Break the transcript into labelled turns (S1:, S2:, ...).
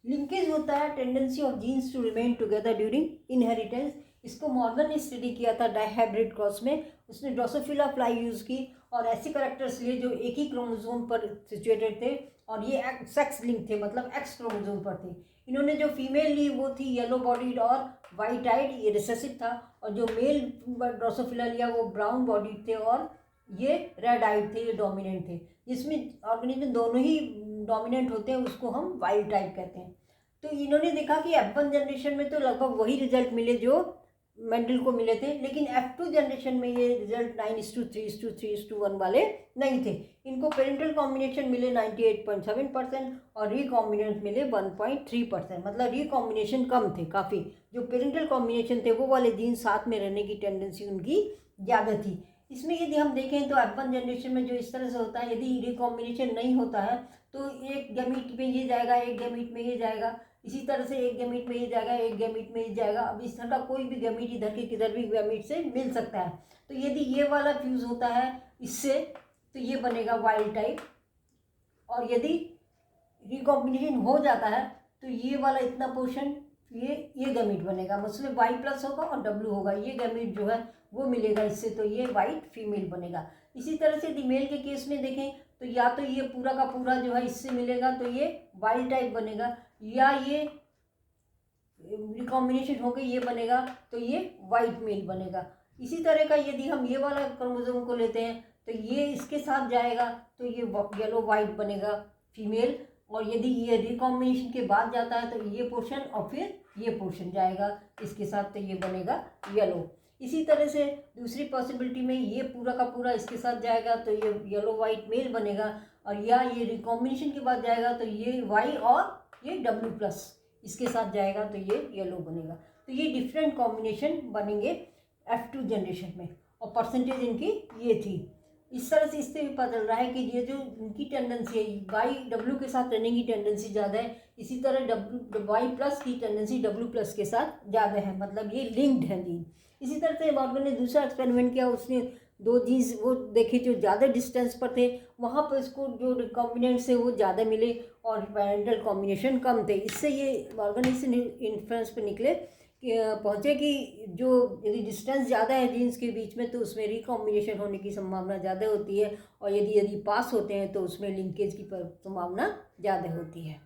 S1: Linkage होता है tendency of genes to remain together during inheritance. इसको मॉर्गन ने स्टडी किया था डायहाइब्रिड क्रॉस में। उसने ड्रोसोफिला फ्लाई यूज़ की और ऐसे करेक्टर्स लिए जो एक ही क्रोमोसोम पर सिचुएटेड थे और ये सेक्स लिंक थे, मतलब एक्स क्रोमोसोम पर थे। इन्होंने जो फीमेल ली वो थी येलो बॉडीड और वाइट आइड, ये रिसेसिव था, और जो मेल ड्रोसोफिला लिया वो ब्राउन बॉडीड थे और ये रेड आइड थे, ये डोमिनेंट थे। जिसमें ऑर्गेनिज्म दोनों ही डोमिनेंट होते हैं उसको हम वाइल्ड टाइप कहते हैं। तो इन्होंने देखा कि F1 जनरेशन में तो लगभग वही रिजल्ट मिले जो मेंडल को मिले थे, लेकिन F2 जनरेशन में ये रिजल्ट 9:3:3:1 वाले नहीं थे। इनको पेरेंटल कॉम्बिनेशन मिले 98.7% और रिकॉम्बिनेंट मिले 1.3%, मतलब रिकॉम्बिनेशन कम थे काफ़ी। जो पेरेंटल कॉम्बिनेशन थे वो वाले जीन साथ में रहने की टेंडेंसी उनकी ज़्यादा थी। इसमें यदि हम देखें तो F1 जनरेशन में जो इस तरह से होता है, यदि रिकॉम्बिनेशन नहीं होता है तो एक गैमीट में ये जाएगा, एक गैमीट में ये जाएगा, इसी तरह से एक गैमीट में ये जाएगा, एक गैमीट में ये जाएगा। अब इस तरह का कोई भी गैमीट इधर के किधर भी गैमीट से मिल सकता है। तो यदि ये वाला फ्यूज होता है इससे तो ये बनेगा वाइल्ड टाइप, और यदि रिकॉम्बिनेशन हो जाता है तो ये वाला इतना पोर्शन ये गैमीट बनेगा, मतलब Y+ होगा और W होगा, ये गैमीट जो है वो मिलेगा इससे, तो ये वाइट फीमेल बनेगा। इसी तरह से यदि मेल के केस में देखें तो या तो ये पूरा का पूरा जो है इससे मिलेगा तो ये वाइल्ड टाइप बनेगा, या ये रिकॉम्बिनेशन हो गई ये बनेगा तो ये वाइट मेल बनेगा। इसी तरह का यदि हम ये वाला क्रोमोसोम को लेते हैं तो ये इसके साथ जाएगा तो ये येलो वाइट बनेगा फीमेल, और यदि ये रिकॉम्बिनेशन के बाद जाता है तो ये पोर्शन और फिर ये पोर्शन जाएगा इसके साथ तो ये बनेगा येलो। इसी तरह से दूसरी पॉसिबिलिटी में ये पूरा का पूरा इसके साथ जाएगा तो ये येलो वाइट मेल बनेगा, और या ये रिकॉम्बिनेशन के बाद जाएगा तो ये वाई और ये W+ इसके साथ जाएगा तो ये येलो बनेगा। तो ये डिफरेंट कॉम्बिनेशन बनेंगे F2 जनरेशन में, और परसेंटेज इनकी ये थी। इस तरह से इससे भी पता चल रहा है कि ये जो इनकी टेंडेंसी है YW के साथ रहने की टेंडेंसी ज़्यादा है, इसी तरह Y+ की टेंडेंसी W+ के साथ ज़्यादा है, मतलब ये लिंक्ड है जीन। इसी तरह से मॉर्गन ने दूसरा एक्सपेरिमेंट किया, उसने दो जीन्स वो देखे जो ज़्यादा डिस्टेंस पर थे, वहाँ पर इसको जो रिकॉम्बिनेंट्स थे वो ज़्यादा मिले और पेरेंटल कॉम्बिनेशन कम थे। इससे ये मॉर्गन इस इन्फ्रेंस पे निकले पहुँचे कि जो यदि डिस्टेंस ज़्यादा है जीन्स के बीच में तो उसमें रिकॉम्बिनेशन होने की संभावना ज़्यादा होती है, और यदि पास होते हैं तो उसमें लिंकेज की संभावना ज़्यादा होती है।